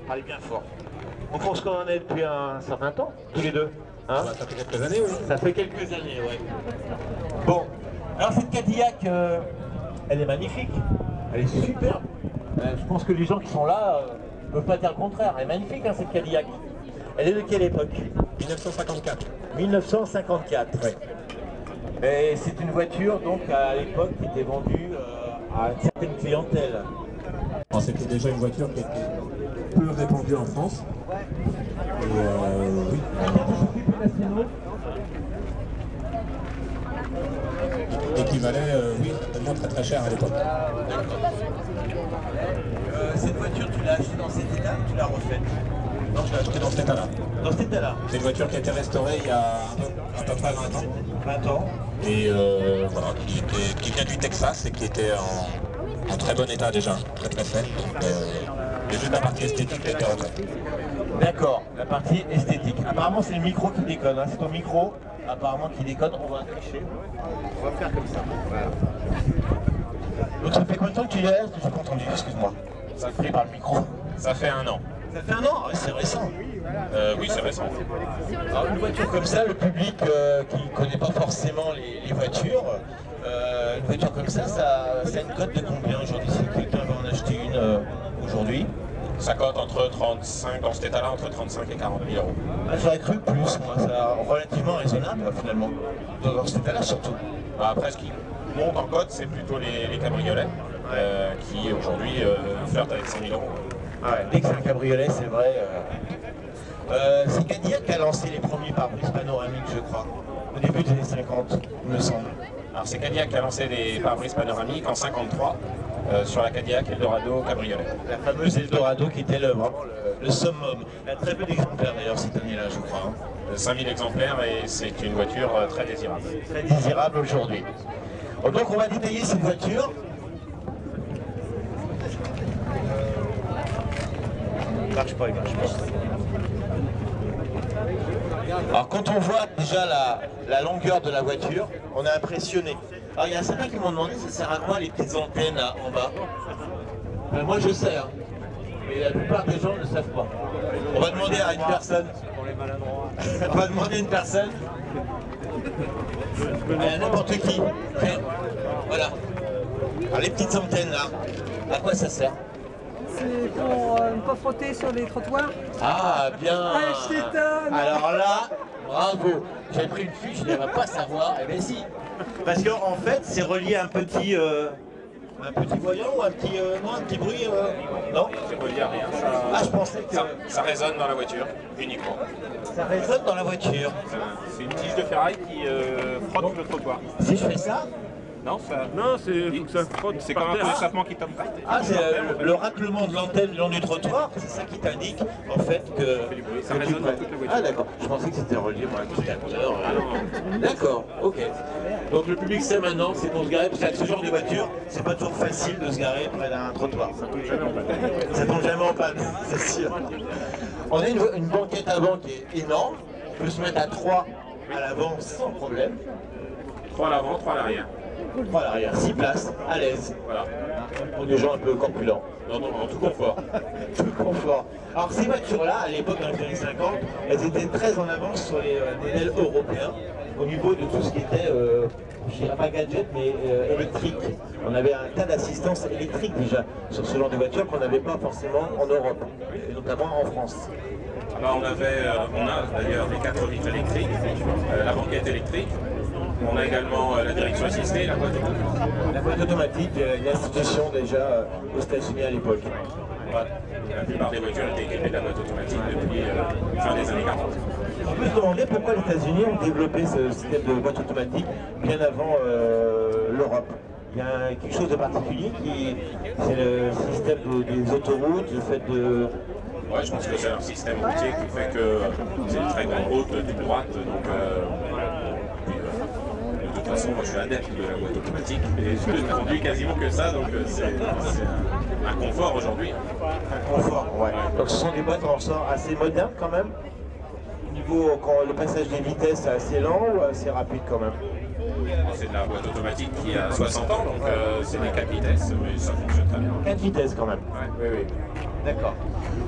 Parlez bien fort. On pense qu'on en est depuis un certain temps, tous les deux. Hein? Ça fait quelques années, oui. Ça fait quelques années, oui. Bon, alors cette Cadillac, elle est magnifique. Elle est superbe. Je pense que les gens qui sont là ne peuvent pas dire le contraire. Elle est magnifique, hein, cette Cadillac. Elle est de quelle époque? 1954. 1954, oui. Et c'est une voiture, donc, à l'époque, qui était vendue à une certaine clientèle. C'était déjà une voiture qui était peu répandue en France. Et oui. Et qui valait, oui, certainement très très cher à l'époque. Cette voiture, tu l'as achetée dans cet état ou tu l'as refaite? Non, je l'ai achetée dans cet état-là. Dans cet état-là? C'est une voiture qui a été restaurée il y a à peu près 20 ans. 20 ans. Et voilà, qui vient du Texas et qui était en très bon état déjà, très très saine. Et juste la partie esthétique qui a été refaite. D'accord, la partie esthétique. Apparemment c'est le micro qui déconne, hein. C'est ton micro apparemment qui déconne, on va tricher. On va faire comme ça. Voilà. Donc ça fait combien de temps que tu y es? Je suis entendu, excuse-moi. Ça fait par le micro. Ça fait 1 an. Ça fait 1 an? Ah, c'est récent. Oui, c'est récent. Alors une voiture comme ça, le public qui ne connaît pas forcément les voitures, une voiture comme ça, ça a une cote de combien aujourd'hui? Si quelqu'un veut en acheter une aujourd'hui? Ça cote entre 35, dans cet état-là, entre 35 et 40 000 euros. Ah, j'aurais cru plus, moi, ça relativement raisonnable finalement, dans cet état-là surtout. Bah, après, ce qui monte en cote, c'est plutôt les cabriolets, qui aujourd'hui flirtent avec 100 000 euros. Ah ouais, dès que c'est un cabriolet, c'est vrai. C'est Cadillac qui a lancé les premiers pare-brises panoramiques, je crois, au début des années 50, il me semble. Alors c'est Cadillac qui a lancé les pare-brises panoramiques en 53 sur la Cadillac Eldorado cabriolet. La fameuse Eldorado qui était vraiment le summum. Il y a très peu d'exemplaires d'ailleurs cette année-là, je crois. 5000 exemplaires et c'est une voiture très désirable. Très désirable aujourd'hui. Donc on va détailler cette voiture. Marche pas, marche pas. Alors quand on voit déjà la longueur de la voiture, on est impressionné. Alors il y a certains qui m'ont demandé ça sert à quoi les petites antennes là en bas. Ben, moi je sais, hein. Mais la plupart des gens ne savent pas. On va demander à une personne. Pour les maladroits. On va demander à une personne. N'importe qui. Voilà. Alors les petites antennes là, à quoi ça sert? C'est pour ne pas frotter sur les trottoirs. Ah, bien. Ah, je t'étonne. Alors là, bravo. J'avais pris une fiche, je ne devrais pas savoir. Eh bien si. Parce qu'en fait, c'est relié à un petit voyant ou un petit, non, un petit bruit. Non, C'est relié à rien. Ah, je pensais que Ça résonne dans la voiture, uniquement. ça résonne dans la voiture. C'est une tige de ferraille qui frotte le trottoir. Si je fais ça, Non, ça... Non, faut que ça frotte. C'est comme un peu l'échappement qui tombe. ah, c'est le raclement de l'antenne le long du trottoir, c'est ça qui t'indique en fait que. Ça que tu résonne dans prends. toute la voiture. Ah d'accord, je pensais que c'était relié moi, à un petit capteur. D'accord, ok. Donc le public sait maintenant que c'est pour se garer, parce qu'avec ce genre de voiture, c'est pas toujours facile de se garer près d'un trottoir. Ça tombe jamais en panne. Ça tombe jamais en panne, c'est sûr. On a une banquette avant qui est énorme, on peut se mettre à 3 à l'avant sans problème. 3 à l'avant, 3 à l'arrière. 3 à l'arrière, 6 places, à l'aise. Voilà. Pour des gens un peu corpulents. Non, en tout confort. Tout confort. Alors ces voitures-là, à l'époque, dans les années 50, elles étaient très en avance sur les modèles européens, au niveau de tout ce qui était, je dirais pas gadget, mais électrique. On avait un tas d'assistance électrique déjà sur ce genre de voiture qu'on n'avait pas forcément en Europe, et notamment en France. Alors on a d'ailleurs des 4 vitres électriques, la banquette électrique. On a également la direction assistée, la boîte automatique. La boîte automatique, une institution déjà aux États-Unis à l'époque. Ouais. La plupart des voitures étaient équipées de la boîte automatique depuis fin des années 40. On peut se demander pourquoi les États-Unis ont développé ce système de boîte automatique bien avant l'Europe. Il y a quelque chose de particulier c'est le système des autoroutes, le fait de... Ouais, je pense que c'est un système routier qui fait que c'est une très grande route toute droite. Donc, de toute façon, moi je suis adepte de la boîte automatique et je ne conduis quasiment que ça, donc c'est un confort aujourd'hui. Un confort, ouais. Donc ce sont des boîtes en sort assez modernes quand même. Au niveau, quand le passage des vitesses est assez lent ou assez rapide quand même? C'est de la boîte automatique qui a 60 ans, donc c'est des 4 vitesses, mais ça fonctionne très bien. 4 vitesses quand même. Ouais. Oui, oui. D'accord.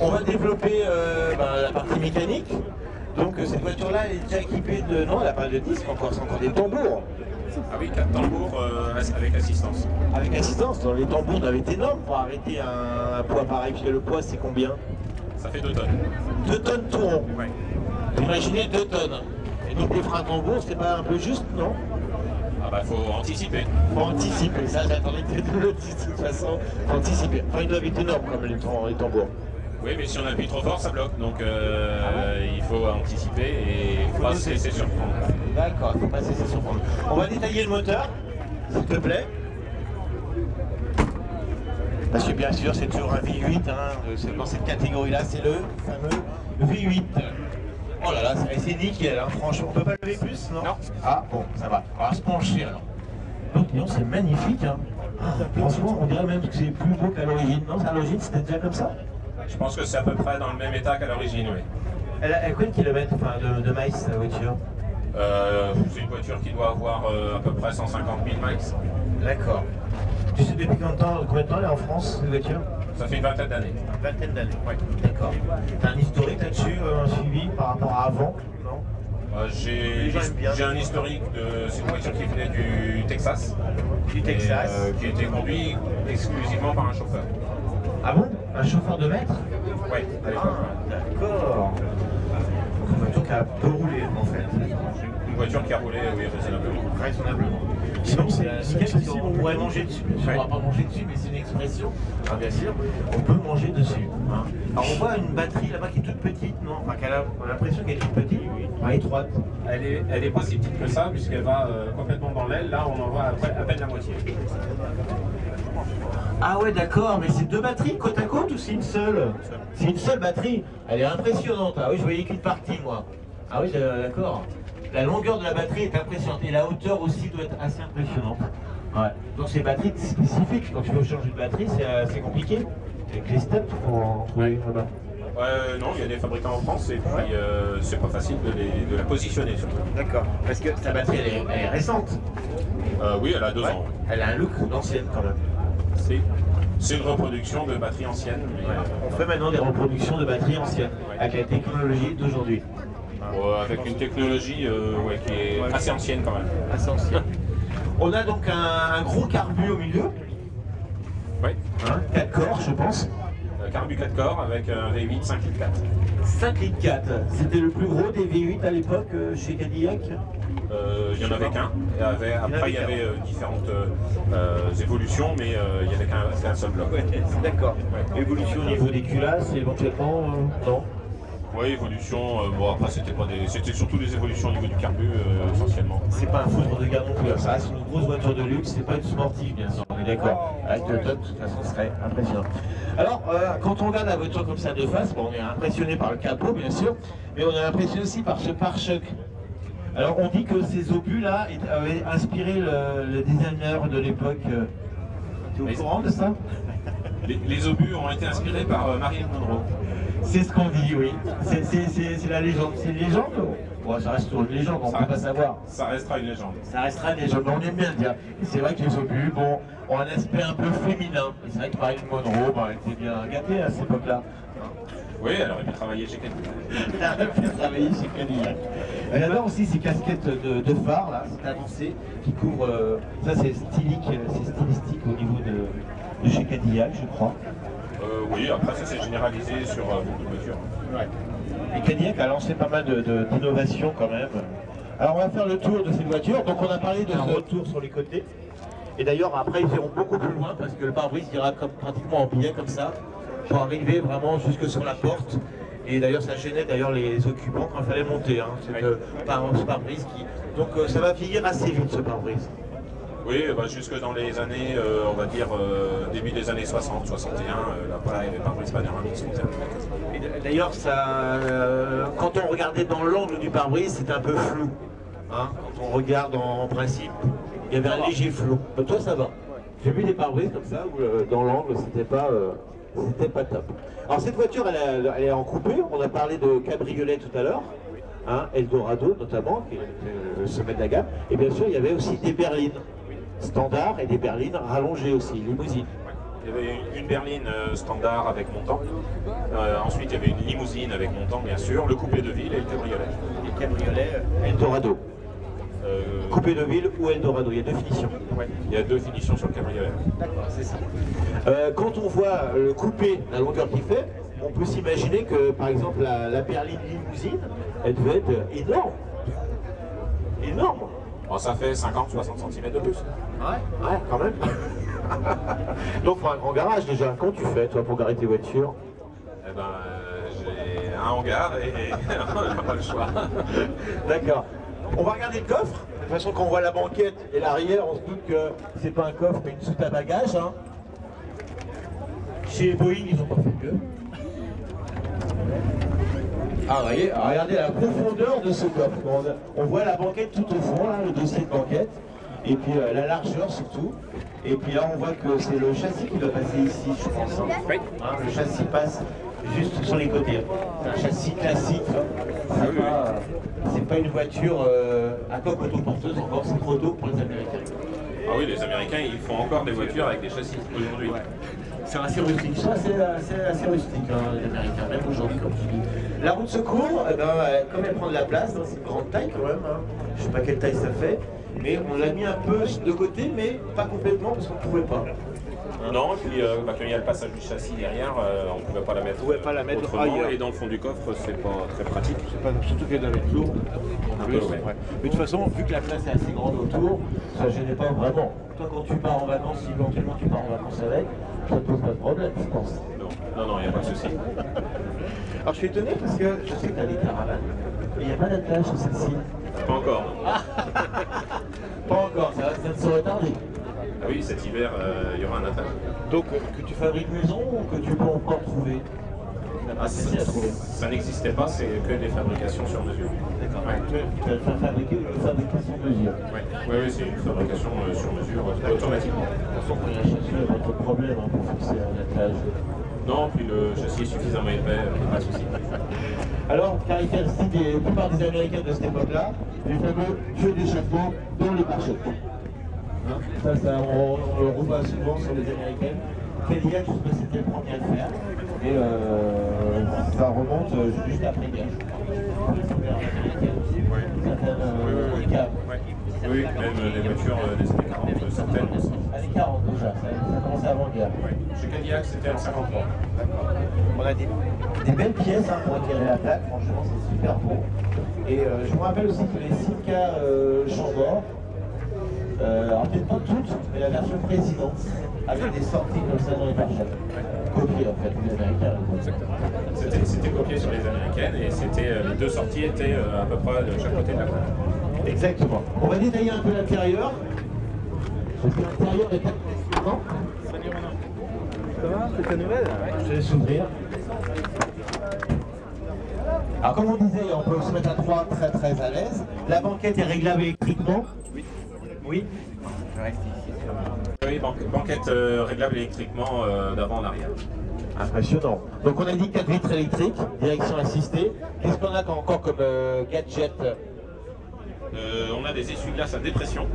On va développer la partie mécanique. Donc cette voiture-là est déjà équipée de... Non, elle n'a pas de disque encore, c'est encore des tambours. Ah oui, 4 tambours avec assistance. Avec assistance, dans les tambours doivent être énormes pour arrêter un poids pareil, parce que le poids c'est combien? Ça fait 2 tonnes. 2 tonnes tout rond. Ouais. Imaginez 2 tonnes. Et donc les freins tambours, c'est pas un peu juste, non? Ah bah faut anticiper. Faut anticiper, ça j'attendais de le dire de toute façon. Faut anticiper. Enfin ils doivent être énormes comme les tambours. Oui, mais si on appuie trop fort, ça bloque. Donc il faut anticiper et il faut pas se laisser surprendre. D'accord, il ne faut pas se laisser surprendre. On va détailler le moteur, s'il te plaît. Parce que bien sûr, c'est toujours un V8. Dans cette catégorie-là, c'est le fameux V8. Oh là là, c'est nickel, franchement. On peut pas lever plus, non? Non. Ah bon, ça va. On va se pencher alors. Donc, c'est magnifique. Franchement, on dirait même que c'est plus beau qu'à l'origine. Non, à l'origine, c'était déjà comme ça? Je pense que c'est à peu près dans le même état qu'à l'origine, oui. Elle a combien de kilomètres de miles, la voiture? C'est une voiture qui doit avoir à peu près 150 000 miles. D'accord. Tu sais depuis combien de temps elle est en France, cette voiture? Ça fait une vingtaine d'années. Une vingtaine d'années, Oui. D'accord. T'as un historique là-dessus, un suivi par rapport à avant? Non? J'ai un historique de... C'est une voiture qui venait du Texas. Du Texas. Qui était conduit exclusivement par un chauffeur. Ah bon? Un chauffeur de maître? Oui, à l'époque. D'accord. Une voiture qui a peu roulé en fait. Une voiture qui a roulé, oui, raisonnablement. Raisonnablement. Sinon, c'est nickel parce qu'on pourrait manger dessus. On ne va pas manger dessus, mais c'est une expression. Ah, bien sûr, on peut manger dessus. Alors, on voit une batterie là-bas qui est toute petite, non? Enfin, on a l'impression qu'elle est toute petite, étroite. Elle est pas si petite que ça, puisqu'elle va complètement dans l'aile. Là, on en voit à peine la moitié. Ah ouais, d'accord, mais c'est 2 batteries côte à côte ou c'est une seule? C'est une seule batterie. Elle est impressionnante. Ah oui, je voyais qu'une partie, moi. Ah oui, d'accord. La longueur de la batterie est impressionnante et la hauteur aussi doit être assez impressionnante. Ouais. Donc c'est batterie spécifique. Quand tu veux changer de batterie, c'est compliqué. Avec les steps, il faut en trouver là-bas. Non, il y a des fabricants en France et puis c'est pas facile de la positionner surtout. D'accord. Parce que ta batterie, elle est récente. Oui, elle a 2 ans. Elle a un look d'ancienne quand même. C'est une reproduction de batterie ancienne. Mais on fait maintenant des reproductions de batteries anciennes avec la technologie d'aujourd'hui. Avec une technologie qui est assez ancienne quand même. Assez ancienne. On a donc un gros carbu au milieu. Oui. 4 corps, je pense. Carbu 4 corps avec un V8 5 litres 4. 5 litres 4. C'était le plus gros des V8 à l'époque chez Cadillac? Il n'y en avait qu'un. Après, il y avait différentes évolutions, mais il n'y avait qu'un seul bloc. Ouais, d'accord. Ouais. Évolution au niveau des culasses, éventuellement, non? Oui, évolution. Après, c'était surtout des évolutions au niveau du carbu, essentiellement. C'est pas un foudre de gars non plus. Ça reste une grosse voiture de luxe, c'est pas une sportive, bien sûr. On est d'accord. Avec le top, de toute façon, ce serait impressionnant. Alors, quand on regarde la voiture comme ça de face, on est impressionné par le capot, bien sûr, mais on est impressionné aussi par ce pare-choc. Alors, on dit que ces obus-là avaient inspiré le designer de l'époque. Tu es au courant de ça? Les obus ont été inspirés par Marilyn Monroe. C'est ce qu'on dit, oui. C'est la légende. C'est une légende? Bon, ça reste toujours une légende, on ne peut pas savoir. Ça restera une légende. Ça restera une légende, mais on aime bien le dire. Et c'est vrai que les obus, bon, ont un aspect un peu féminin. Et c'est vrai que Marilyn Monroe, elle était bien gâtée à cette époque-là. Oui, elle aurait pu travailler chez Cadillac. Elle aurait pu travailler chez Cadillac. J'adore aussi ces casquettes de phare, là, c'est avancé, qui couvrent... ça, c'est stylistique au niveau de chez Cadillac, je crois. Oui, après ça s'est généralisé sur beaucoup de voitures. Ouais. Et Cadillac a lancé pas mal d'innovations quand même. Alors on va faire le tour de cette voiture. Donc on a parlé de ce retour sur les côtés. Et d'ailleurs après ils iront beaucoup plus loin parce que le pare-brise ira pratiquement en biais comme ça pour arriver vraiment jusque sur la porte. Et d'ailleurs ça gênait les occupants quand il fallait monter. Ce pare-brise qui... Donc ça va vieillir assez vite ce pare-brise. Oui, jusque dans les années, on va dire, début des années 60, 61, l'appareil des pare-brise panoramiques sont terminés. D'ailleurs, quand on regardait dans l'angle du pare-brise, c'était un peu flou. Quand on regarde en principe, il y avait un léger flou. Mais toi, ça va. J'ai vu des pare-brise comme ça, où dans l'angle, c'était pas top. Alors cette voiture, elle est en coupé. On a parlé de cabriolet tout à l'heure. Eldorado notamment, qui est le sommet de la gamme. Et bien sûr, il y avait aussi des berlines standards et des berlines rallongées aussi, limousines. Il y avait une berline standard avec montant. Ensuite, il y avait une limousine avec montant, bien sûr, le coupé de ville et le cabriolet. Et cabriolet Eldorado. Coupé de ville ou Eldorado, il y a deux finitions. Ouais, il y a deux finitions sur le cabriolet. D'accord, c'est ça. Quand on voit le coupé, la longueur qu'il fait, on peut s'imaginer que, par exemple, la berline limousine, elle devait être énorme. Énorme. Bon, ça fait 50-60 cm de plus. Ouais, quand même. Donc, il faut un grand garage déjà. Comment tu fais, toi, pour garer tes voitures? Eh ben, j'ai un hangar et on n'a pas le choix. D'accord. On va regarder le coffre. De toute façon, quand on voit la banquette et l'arrière, on se doute que c'est pas un coffre, mais une soute à bagages. Hein. Chez Boeing, ils n'ont pas fait mieux. Ah, vous voyez, regardez la profondeur de ce coffre. On voit la banquette tout au fond, là, le dossier de banquette. Et puis la largeur surtout. Et puis là, on voit que c'est le châssis qui doit passer ici, je pense. Oui. Hein, le châssis passe juste sur les côtés. C'est un châssis classique. C'est pas une voiture à coque autoporteuse encore, c'est trop tôt pour les Américains. Ah oui, les Américains, ils font encore des voitures avec des châssis aujourd'hui. Ouais. C'est assez rustique, ça c'est assez rustique, hein, les Américains, même aujourd'hui comme tu dis. La roue de secours, eh ben, comme elle prend de la place, c'est une grande taille quand même, hein. Je sais pas quelle taille ça fait, mais on l'a mis un peu de côté, mais pas complètement parce qu'on ne pouvait pas. Non, et puis quand il y a le passage du châssis derrière, on ne pouvait pas la mettre, autrement, ailleurs. et dans le fond du coffre, c'est pas très pratique. Surtout qu'elle doit être lourde. Un peu, ouais. Mais de toute façon, vu que la place est assez grande autour, ça ne gênait pas vraiment. Toi, quand tu pars en vacances, si éventuellement tu pars en vacances avec, ça ne pose pas de problème, je pense. Non, il n'y a pas de souci. Alors je suis étonné parce que je sais que tu as des caravanes, mais il n'y a pas d'attelage sur celle-ci. Pas encore. Pas encore, ça ne saurait tarder. Ah oui, cet hiver, il y aura un attelage. Donc que tu fabriques maison ou que tu peux encore trouver? Ça n'existait pas, c'est que des fabrications sur mesure. D'accord. Ouais. Tu vas le faire fabriquer ou le fabriquer sur mesure? Oui, c'est une fabrication sur mesure, automatiquement. De toute façon, quand il y a un châssis, il n'y a pas trop de problème hein, pour fixer un attelage. Non, puis le châssis est suffisamment épais, pas de souci. Alors, caractéristique des plupart des Américains de cette époque-là, les fameux jeux d'échappement dans les pare-chocs. Hein, ça on le revoit souvent sur les Américaines. Cadillac, je sais pas si c'était le premier à le faire, et ça remonte juste après guerre. Oui, même les voitures des années 40, certaines aussi. Années 40 déjà, ça commence avant guerre. Chez Cadillac, c'était en 53. On a des belles pièces hein, pour éclairer la plaque, franchement c'est super beau. Et je me rappelle aussi que les Simca Chambord, alors peut-être pas toutes, mais la version présidente, avec des sorties comme ça dans les pare-chocs. Copié en fait, les Américains. C'était copié sur les Américaines et les deux sorties étaient à peu près de chaque côté de la plaque. Exactement. On va détailler un peu l'intérieur. Parce que l'intérieur est impressionnant. Salut Ronan. Ça va? C'est ta nouvelle? Je te laisse ouvrir. Alors comme on disait, on peut se mettre à 3 très à l'aise. La banquette est réglable électriquement. Oui. Oui. Je reste ici. Oui, banquette réglable électriquement d'avant en arrière. Impressionnant. Donc on a dit 4 vitres électriques, direction assistée. Qu'est-ce qu'on a encore comme gadget? On a des essuie-glaces à dépression.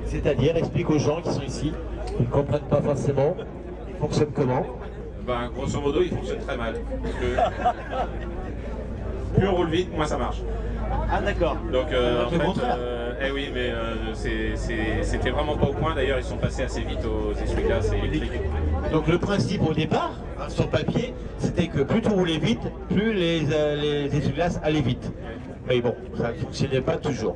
C'est-à-dire, explique aux gens qui sont ici, qui ne comprennent pas forcément, ils fonctionnent comment? Ben, grosso modo, il fonctionne très mal. Parce que plus on roule vite, moins ça marche. Ah d'accord. Donc en fait, eh oui, mais c'était vraiment pas au point. D'ailleurs, ils sont passés assez vite aux essuie-glaces électriques. Donc le principe au départ, hein, sur papier, c'était que plus tu roulais vite, plus les essuie-glaces allaient vite. Mais bon, ça ne fonctionnait pas toujours.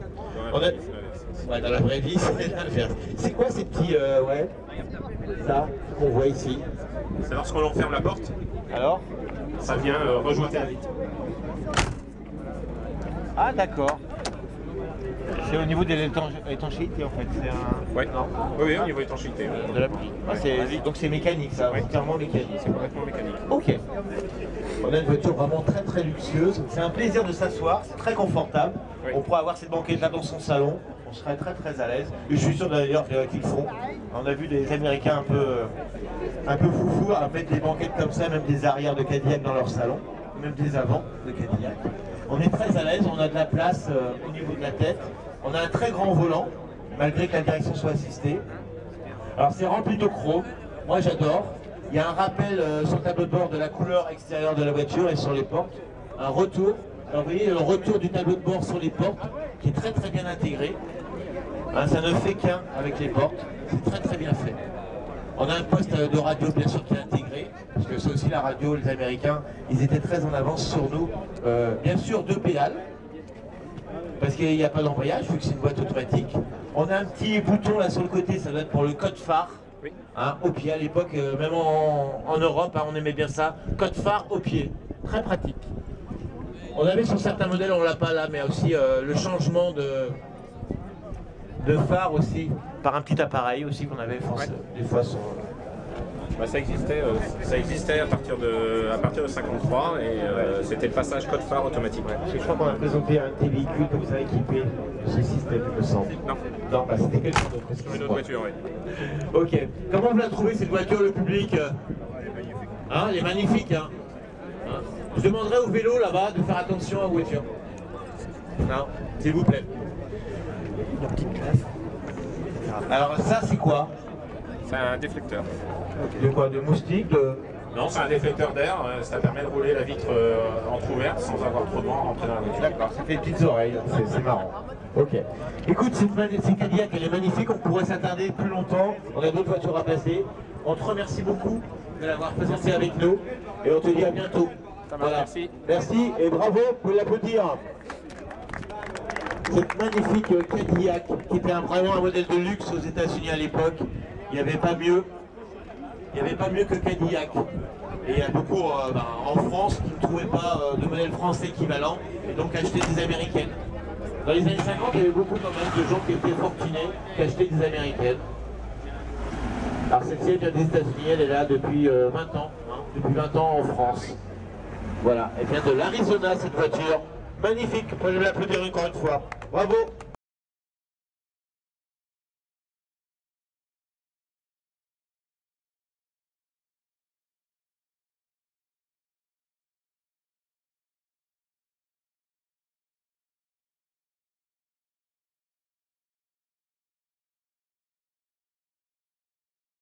Ouais, dans la vraie vie, c'est l'inverse. C'est quoi ces petits... ouais, ça qu'on voit ici? C'est lorsqu'on ferme la porte, alors ça vient rejointer la vitre. Ah d'accord. C'est au niveau de l'étanchéité en fait. C'est un... Ouais. Non. Oui, au niveau étanchéité. De la pluie. Ah, donc c'est mécanique ça, ouais. clairement mécanique. C'est complètement mécanique. Ok. On a une voiture vraiment très luxueuse. C'est un plaisir de s'asseoir, c'est très confortable. Oui. On pourra avoir cette banquette là dans son salon. On serait très à l'aise. Et je suis sûr d'ailleurs qu'ils le font. On a vu des Américains un peu foufou à mettre des banquettes comme ça, même des arrières de Cadillac dans leur salon, même des avants de Cadillac. On est très à l'aise, on a de la place au niveau de la tête. On a un très grand volant, malgré que la direction soit assistée. Alors c'est rempli de chrome, Moi j'adore. Il y a un rappel sur le tableau de bord de la couleur extérieure de la voiture et sur les portes. Un retour. Alors vous voyez le retour du tableau de bord sur les portes qui est très très bien intégré. Hein, ça ne fait qu'un avec les portes. C'est très très bien fait. On a un poste de radio bien sûr qui est intégré, parce que c'est aussi la radio, les Américains, ils étaient très en avance sur nous. Bien sûr 2 pédales, parce qu'il n'y a pas d'embrayage, vu que c'est une boîte automatique. On a un petit bouton là sur le côté, ça doit être pour le code phare. Hein, au pied, à l'époque, même en Europe, hein, on aimait bien ça. Code phare au pied, très pratique. On avait sur certains modèles, on l'a pas là, mais aussi le changement de phare aussi, par un petit appareil aussi qu'on avait des fois sur... Bah, ça existait à partir de 53 et c'était le passage code phare automatique. Je crois qu'on a présenté un petit véhicule comme ça équipé de ce système, il me semble. Non, bah, c'était quelque chose d'autre. Une autre voiture, oui. Ok. Comment vous la trouvez cette voiture, le public? Hein, elle est magnifique. Hein. Je demanderai au vélo là-bas de faire attention à la voiture. Non, s'il vous plaît. La petite classe. Alors ça c'est quoi? C'est un déflecteur. De quoi? De moustique? Non, c'est un déflecteur d'air, ça permet de rouler la vitre entrouverte sans avoir trop de vent rentrer dans la voiture. D'accord, ça fait des petites oreilles, c'est marrant. Ok. Écoute, cette Cadillac, elle est magnifique, on pourrait s'attarder plus longtemps, on a d'autres voitures à passer. On te remercie beaucoup de l'avoir présenté avec nous et on te dit à bientôt. Voilà. Merci. Merci et bravo, vous pouvez l'applaudir. Cette magnifique Cadillac, qui était vraiment un modèle de luxe aux États-Unis à l'époque, il n'y avait pas mieux. Il n'y avait pas mieux que Cadillac. Et il y a beaucoup en France qui ne trouvaient pas de modèle français équivalent et donc achetaient des américaines. Dans les années 50, il y avait beaucoup quand même de gens qui étaient fortunés qui achetaient des américaines. Alors celle-ci elle vient des États-Unis, elle est là depuis 20 ans, hein, depuis 20 ans en France. Voilà, elle vient de l'Arizona cette voiture. Magnifique, vous pouvez l'applaudir encore une fois. Bravo!